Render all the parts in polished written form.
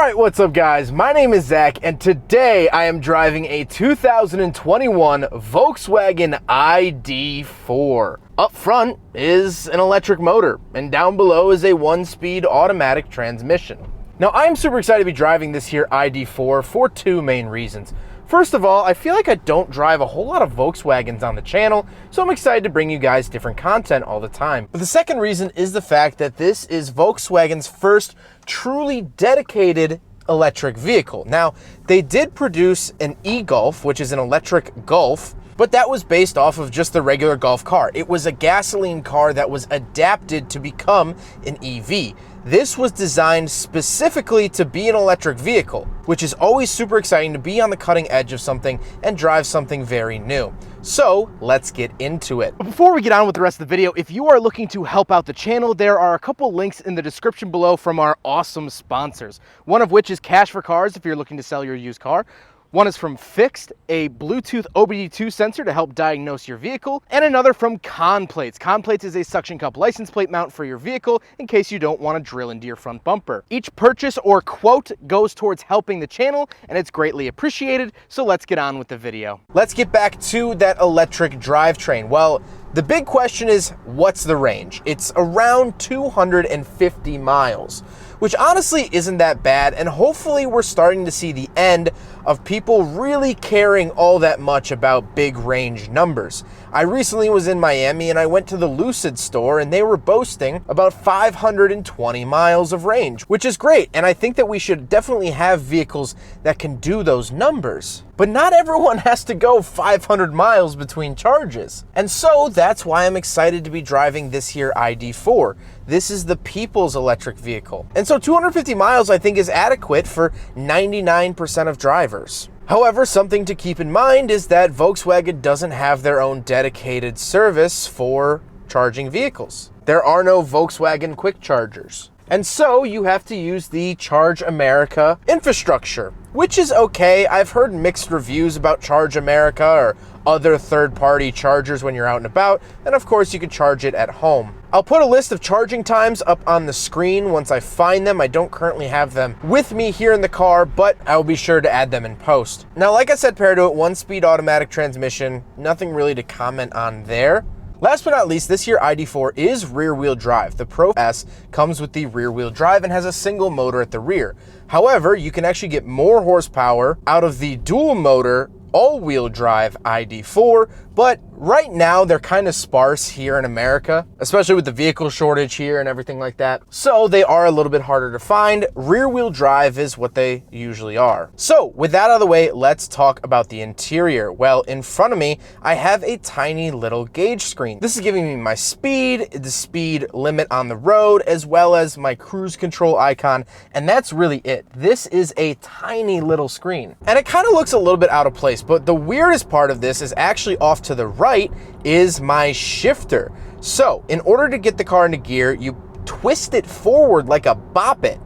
Alright, what's up guys? My name is Zach and today I am driving a 2021 Volkswagen ID.4. Up front is an electric motor and down below is a 1-speed automatic transmission. Now I'm super excited to be driving this here ID.4 for two main reasons. First of all, I feel like I don't drive a whole lot of Volkswagens on the channel, so I'm excited to bring you guys different content all the time. But the second reason is the fact that this is Volkswagen's first truly dedicated electric vehicle. Now, they did produce an e-Golf, which is an electric Golf, but that was based off of just the regular Golf car. It was a gasoline car that was adapted to become an EV. This was designed specifically to be an electric vehicle, which is always super exciting to be on the cutting edge of something and drive something very new. So let's get into it. But before we get on with the rest of the video, if you are looking to help out the channel, there are a couple links in the description below from our awesome sponsors. One of which is Cash for Cars if you're looking to sell your used car. One is from Fixed, a Bluetooth OBD2 sensor to help diagnose your vehicle, and another from Conplates. Conplates is a suction cup license plate mount for your vehicle in case you don't want to drill into your front bumper. Each purchase or quote goes towards helping the channel, and it's greatly appreciated, so let's get on with the video. Let's get back to that electric drivetrain. Well, the big question is, what's the range? It's around 250 miles, which honestly isn't that bad, and hopefully we're starting to see the end of people really caring all that much about big range numbers. I recently was in Miami and I went to the Lucid store and they were boasting about 520 miles of range, which is great, and I think that we should definitely have vehicles that can do those numbers. But not everyone has to go 500 miles between charges. And so that's why I'm excited to be driving this here ID.4. This is the people's electric vehicle. And so 250 miles I think is adequate for 99% of drivers. However, something to keep in mind is that Volkswagen doesn't have their own dedicated service for charging vehicles. There are no Volkswagen quick chargers. And so you have to use the Charge America infrastructure, which is okay. I've heard mixed reviews about Charge America or other third-party chargers when you're out and about, and of course you can charge it at home. I'll put a list of charging times up on the screen once I find them. I don't currently have them with me here in the car, but I will be sure to add them in post. Now, like I said, paired to it, 1-speed automatic transmission, nothing really to comment on there. Last but not least, this here ID.4 is rear-wheel drive. The Pro S comes with the rear-wheel drive and has a single motor at the rear. However, you can actually get more horsepower out of the dual motor all-wheel drive ID.4, but right now they're kind of sparse here in America, especially with the vehicle shortage here and everything like that. So they are a little bit harder to find. Rear-wheel drive is what they usually are. So with that out of the way, let's talk about the interior. Well, in front of me, I have a tiny little gauge screen. This is giving me my speed, the speed limit on the road, as well as my cruise control icon, and that's really it. This is a tiny little screen, and it kind of looks a little bit out of place, but the weirdest part of this is actually off to the right is my shifter. So in order to get the car into gear, you twist it forward like a bop it.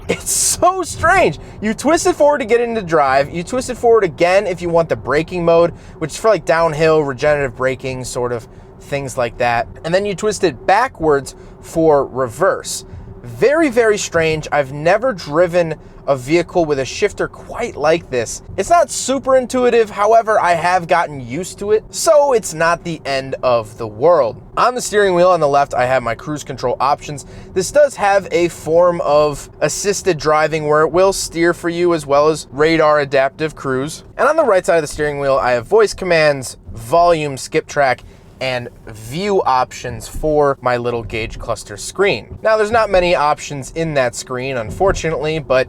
It's so strange. You twist it forward to get into drive. You twist it forward again if you want the braking mode, which is for like downhill, regenerative braking, sort of things like that. And then you twist it backwards for reverse. Very, very strange. I've never driven a vehicle with a shifter quite like this. It's not super intuitive, however, I have gotten used to it, so it's not the end of the world. On the steering wheel on the left, I have my cruise control options. This does have a form of assisted driving where it will steer for you as well as radar adaptive cruise. And on the right side of the steering wheel, I have voice commands, volume, skip track, and view options for my little gauge cluster screen. Now, there's not many options in that screen, unfortunately, but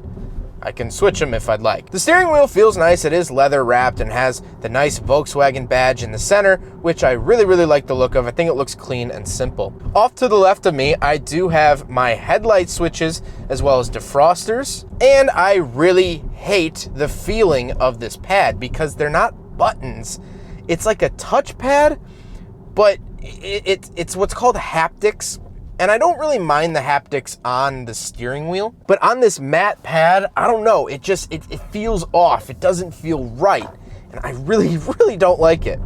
I can switch them if I'd like. The steering wheel feels nice. It is leather wrapped and has the nice Volkswagen badge in the center, which I really, really like the look of. I think it looks clean and simple. Off to the left of me, I do have my headlight switches as well as defrosters, and I really hate the feeling of this pad because they're not buttons. It's like a touchpad, but it's what's called haptics, and I don't really mind the haptics on the steering wheel, but on this matte pad, I don't know, it feels off. It doesn't feel right, and I really, really don't like it.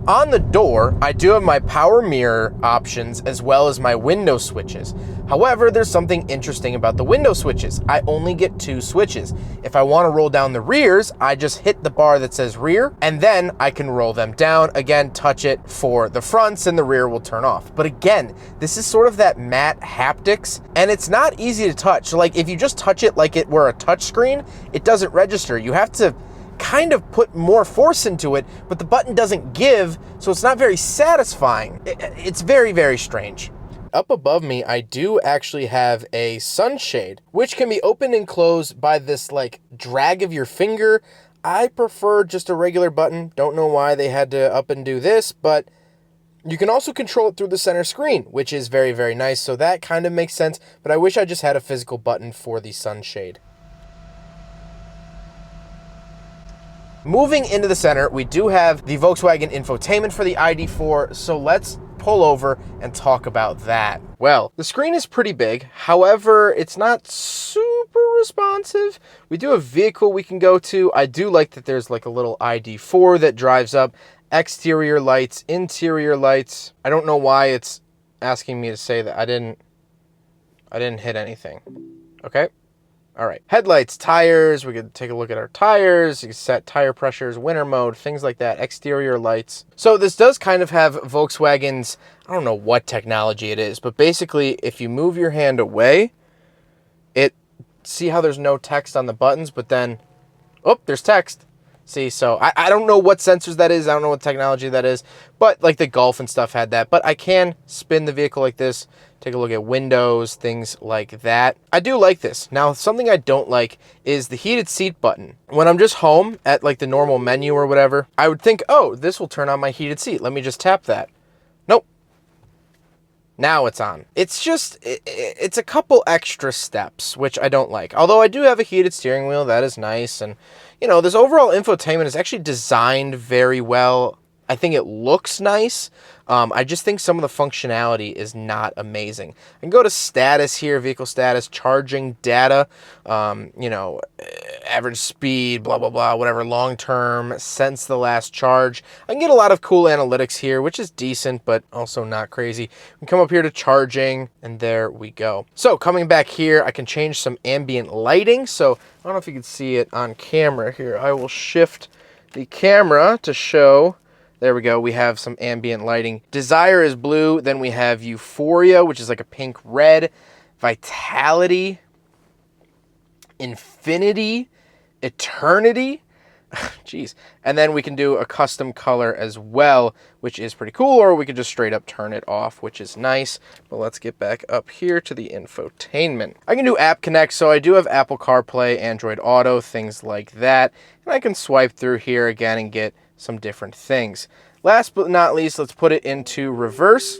On the door, I do have my power mirror options as well as my window switches. However, there's something interesting about the window switches. I only get 2 switches. If I want to roll down the rears, I just hit the bar that says rear, and then I can roll them down. Again, touch it for the fronts and the rear will turn off. But again, this is sort of that matte haptics, and it's not easy to touch. Like if you just touch it like it were a touch screen, it doesn't register. You have to kind of put more force into it, but the button doesn't give, so it's not very satisfying. It's very, very strange. Up above me, I do actually have a sunshade, which can be opened and closed by this like drag of your finger. I prefer just a regular button. Don't know why they had to up and do this, but you can also control it through the center screen, which is very, very nice. So that kind of makes sense, but I wish I just had a physical button for the sunshade. Moving into the center, we do have the Volkswagen Infotainment for the ID.4, so let's pull over and talk about that. Well, the screen is pretty big, however, it's not super responsive. We do have vehicle we can go to. I do like that there's like a little ID.4 that drives up, exterior lights, interior lights. I don't know why it's asking me to say that. I didn't hit anything. Okay. All right, headlights, tires, we could take a look at our tires, you can set tire pressures, winter mode, things like that, exterior lights. So this does kind of have Volkswagen's, I don't know what technology it is, but basically if you move your hand away, see how there's no text on the buttons, but then, oh, there's text. See, so I don't know what sensors that is, I don't know what technology that is, but like the Golf and stuff had that. But I can spin the vehicle like this, take a look at windows, things like that. I do like this. Now, something I don't like is the heated seat button. When I'm just home at like the normal menu or whatever, I would think, oh, this will turn on my heated seat. Let me just tap that. Nope. Now it's on. It's just, it's a couple extra steps, which I don't like. Although I do have a heated steering wheel, that is nice. And, you know, this overall infotainment is actually designed very well. I think it looks nice. I just think some of the functionality is not amazing. I can go to status here, vehicle status, charging data, you know, average speed, blah, blah, blah, whatever, long term, since the last charge. I can get a lot of cool analytics here, which is decent, but also not crazy. We can come up here to charging, and there we go. So coming back here, I can change some ambient lighting. So I don't know if you can see it on camera here. I will shift the camera to show. There we go. We have some ambient lighting. Desire is blue. Then we have Euphoria, which is like a pink red. Vitality. Infinity. Eternity. Jeez. And then we can do a custom color as well, which is pretty cool. Or we could just straight up turn it off, which is nice. But let's get back up here to the infotainment. I can do App Connect. So I do have Apple CarPlay, Android Auto, things like that. And I can swipe through here again and get some different things. Last but not least, let's put it into reverse.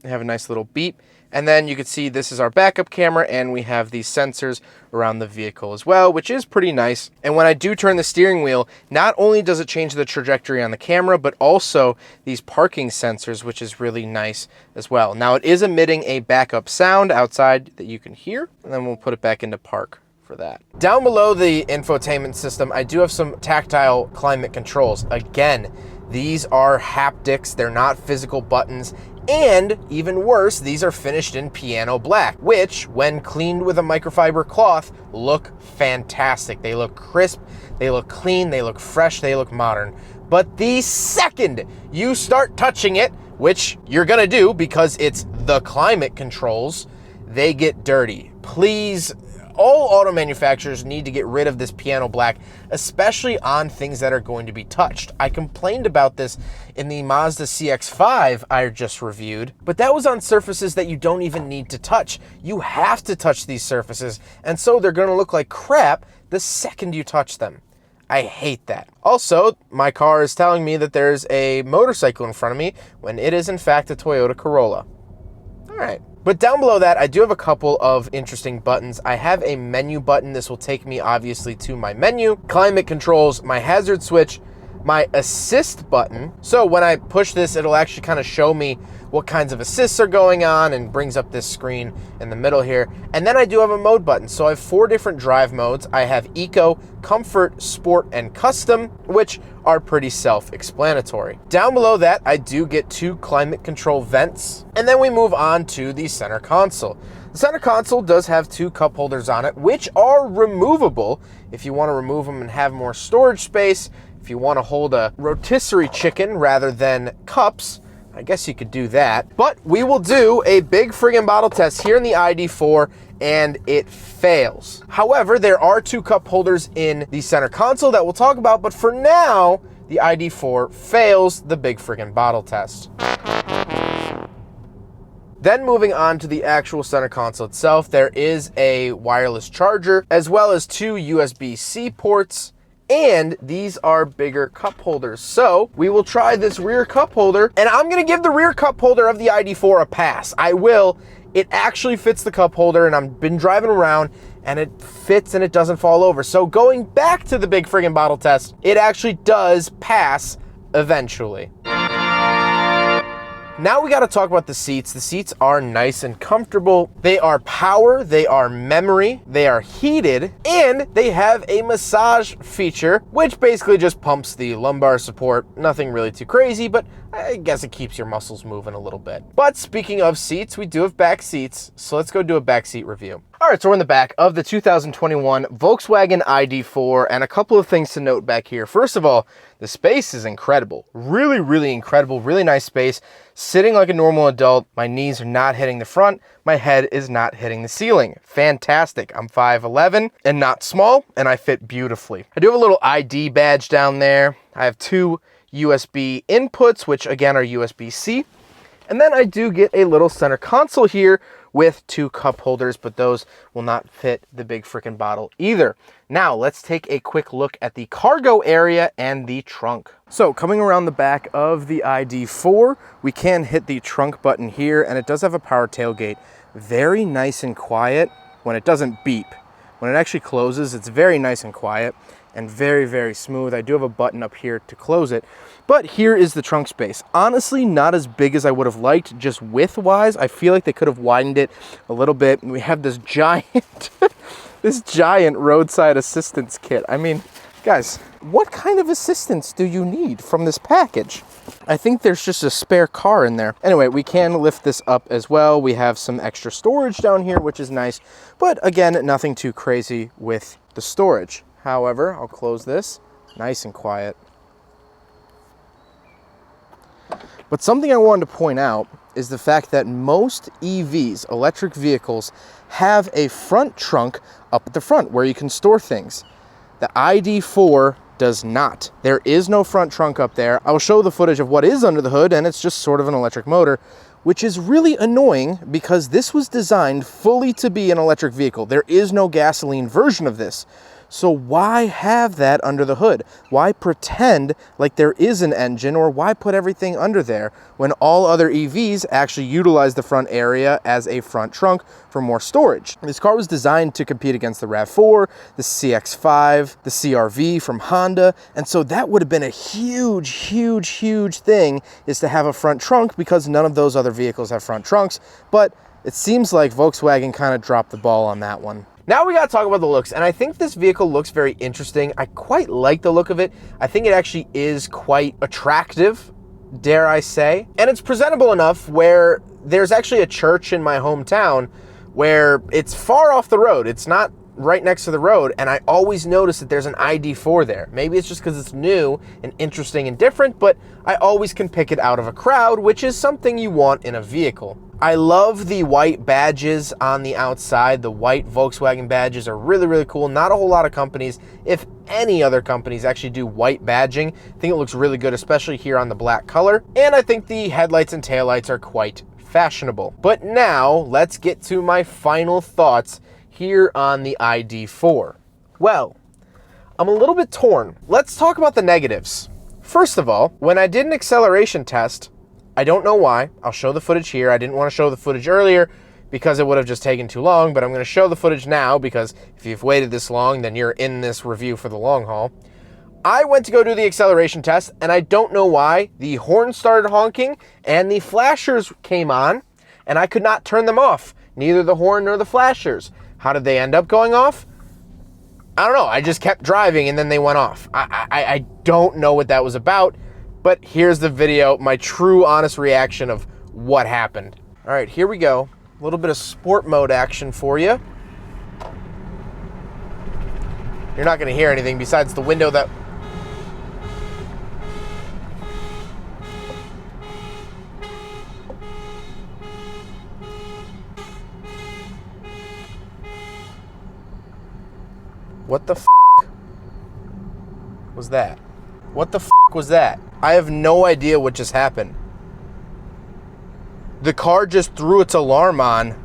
Have a nice little beep. And then you can see this is our backup camera, and we have these sensors around the vehicle as well, which is pretty nice. And when I do turn the steering wheel, not only does it change the trajectory on the camera, but also these parking sensors, which is really nice as well. Now it is emitting a backup sound outside that you can hear, and then we'll put it back into park for that. Down below the infotainment system, I do have some tactile climate controls. Again, these are haptics, they're not physical buttons, and even worse, these are finished in piano black, which, when cleaned with a microfiber cloth, look fantastic. They look crisp, they look clean, they look fresh, they look modern. But the second you start touching it, which you're gonna do because it's the climate controls, they get dirty. Please, all auto manufacturers need to get rid of this piano black, especially on things that are going to be touched. I complained about this in the Mazda CX-5 I just reviewed, but that was on surfaces that you don't even need to touch. You have to touch these surfaces, and so they're going to look like crap the second you touch them. I hate that. Also, my car is telling me that there's a motorcycle in front of me when it is in fact a Toyota Corolla. All right. But down below that, I do have a couple of interesting buttons. I have a menu button. This will take me obviously to my menu, climate controls, my hazard switch, my assist button. So when I push this, it'll actually kind of show me what kinds of assists are going on and brings up this screen in the middle here. And then I do have a mode button. So I have 4 different drive modes. I have Eco, Comfort, Sport, and Custom, which are pretty self-explanatory. Down below that, I do get 2 climate control vents. And then we move on to the center console. The center console does have 2 cup holders on it, which are removable if you want to remove them and have more storage space. If you want to hold a rotisserie chicken rather than cups, I guess you could do that. But we will do a big friggin' bottle test here in the ID.4, and it fails. However, there are 2 cup holders in the center console that we'll talk about, but for now, the ID.4 fails the big friggin' bottle test. Then moving on to the actual center console itself, there is a wireless charger, as well as 2 USB-C ports, and these are bigger cup holders. So we will try this rear cup holder, and I'm gonna give the rear cup holder of the ID.4 a pass. I will. It actually fits the cup holder, and I've been driving around, and it fits and it doesn't fall over. So going back to the big friggin' bottle test, it actually does pass eventually. Now we gotta talk about the seats. The seats are nice and comfortable. They are power, they are memory, they are heated, and they have a massage feature, which basically just pumps the lumbar support. Nothing really too crazy, but I guess it keeps your muscles moving a little bit. But speaking of seats, we do have back seats, so let's go do a back seat review. All right, so we're in the back of the 2021 Volkswagen ID.4, and a couple of things to note back here. First of all, the space is incredible. Really, really incredible. Really nice space. Sitting like a normal adult. My knees are not hitting the front. My head is not hitting the ceiling. Fantastic. I'm 5'11" and not small, and I fit beautifully. I do have a little ID badge down there. I have 2 USB inputs, which again are USB-C. And then I do get a little center console here with 2 cup holders, but those will not fit the big frickin' bottle either. Now let's take a quick look at the cargo area and the trunk. So coming around the back of the ID.4, we can hit the trunk button here, and it does have a power tailgate. Very nice and quiet when it doesn't beep. When it actually closes, it's very nice and quiet and very, very smooth. I do have a button up here to close it. But here is the trunk space. Honestly, not as big as I would have liked, just width-wise. I feel like they could have widened it a little bit. And we have this giant, this giant roadside assistance kit. I mean, guys, what kind of assistance do you need from this package? I think there's just a spare car in there. Anyway, we can lift this up as well. We have some extra storage down here, which is nice. But again, nothing too crazy with the storage. However, I'll close this, nice and quiet. But something I wanted to point out is the fact that most EVs, electric vehicles, have a front trunk up at the front where you can store things. The ID.4 does not. There is no front trunk up there. I will show the footage of what is under the hood, and it's just sort of an electric motor, which is really annoying because this was designed fully to be an electric vehicle. There is no gasoline version of this. So why have that under the hood? Why pretend like there is an engine, or why put everything under there when all other EVs actually utilize the front area as a front trunk for more storage? This car was designed to compete against the RAV4, the CX-5, the CR-V from Honda, and so that would have been a huge, huge, huge thing, is to have a front trunk, because none of those other vehicles have front trunks. But it seems like Volkswagen kind of dropped the ball on that one. Now we gotta talk about the looks, and I think this vehicle looks very interesting. I quite like the look of it. I think it actually is quite attractive, dare I say. And it's presentable enough where there's actually a church in my hometown where it's far off the road. It's not right next to the road, and I always notice that there's an ID.4 there. Maybe it's just because it's new and interesting and different, but I always can pick it out of a crowd, which is something you want in a vehicle. I love the white badges on the outside. The white Volkswagen badges are really, really cool. Not a whole lot of companies, if any other companies, actually do white badging. I think it looks really good, especially here on the black color. And I think the headlights and taillights are quite fashionable. But now let's get to my final thoughts here on the ID.4. Well, I'm a little bit torn. Let's talk about the negatives. First of all, when I did an acceleration test, I don't know why. I'll show the footage here. I didn't want to show the footage earlier because it would have just taken too long, but I'm going to show the footage now because if you've waited this long, then you're in this review for the long haul. I went to go do the acceleration test, and I don't know why the horn started honking and the flashers came on, and I could not turn them off. Neither the horn nor the flashers. How did they end up going off? I don't know. I just kept driving and then they went off. I don't know what that was about, but here's the video, my true honest reaction of what happened. All right, here we go. A little bit of sport mode action for you. You're not gonna hear anything besides the window that... What the f was that? What the f was that? I have no idea what just happened. The car just threw its alarm on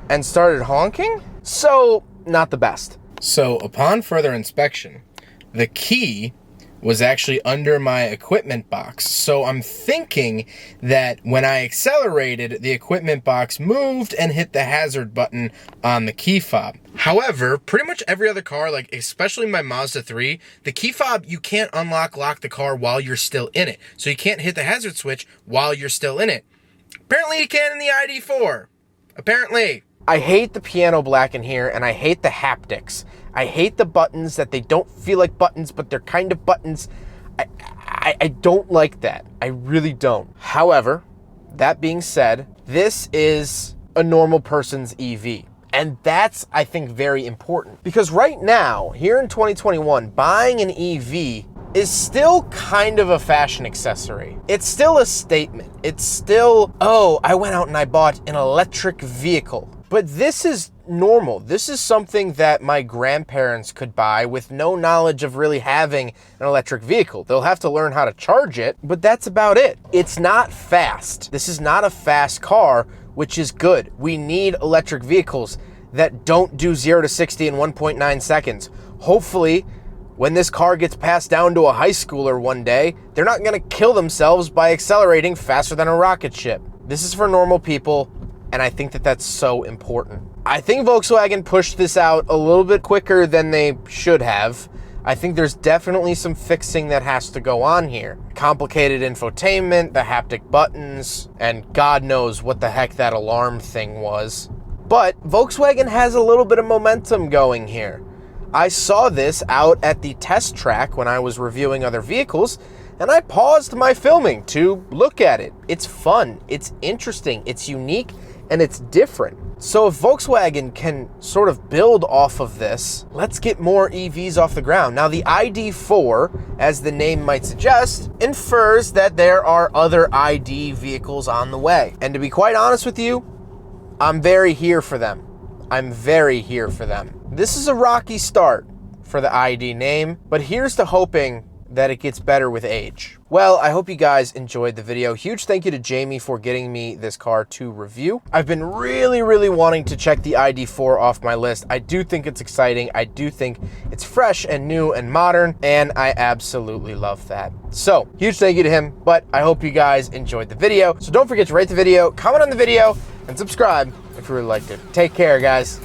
and started honking? So, not the best. So, upon further inspection, the key was actually under my equipment box. So I'm thinking that when I accelerated, the equipment box moved and hit the hazard button on the key fob. However, pretty much every other car, like especially my Mazda 3, the key fob, you can't lock the car while you're still in it. So you can't hit the hazard switch while you're still in it. Apparently you can in the ID.4. Apparently. I hate the piano black in here, and I hate the haptics. I hate the buttons that they don't feel like buttons, but they're kind of buttons. I don't like that. I really don't. However, that being said, this is a normal person's EV. And that's, I think, very important. Because right now, here in 2021, buying an EV is still kind of a fashion accessory. It's still a statement. It's still, oh, I went out and I bought an electric vehicle. But this is normal. This is something that my grandparents could buy with no knowledge of really having an electric vehicle. They'll have to learn how to charge it, but that's about it. It's not fast. This is not a fast car, which is good. We need electric vehicles that don't do 0 to 60 in 1.9 seconds. Hopefully, when this car gets passed down to a high schooler one day, they're not gonna kill themselves by accelerating faster than a rocket ship. This is for normal people, and I think that that's so important. I think Volkswagen pushed this out a little bit quicker than they should have. I think there's definitely some fixing that has to go on here. Complicated infotainment, the haptic buttons, and God knows what the heck that alarm thing was. But Volkswagen has a little bit of momentum going here. I saw this out at the test track when I was reviewing other vehicles, and I paused my filming to look at it. It's fun, it's interesting, it's unique, and it's different. So if Volkswagen can sort of build off of this, let's get more EVs off the ground. Now the ID.4, as the name might suggest, infers that there are other ID vehicles on the way. And to be quite honest with you, I'm very here for them. I'm very here for them. This is a rocky start for the ID name, but here's to hoping that it gets better with age. Well, I hope you guys enjoyed the video. Huge thank you to Jamie for getting me this car to review. I've been really wanting to check the ID.4 off my list. I do think it's exciting. I do think it's fresh and new and modern, and I absolutely love that. So, huge thank you to him, but I hope you guys enjoyed the video. So don't forget to rate the video, comment on the video, and subscribe if you really liked it. Take care, guys.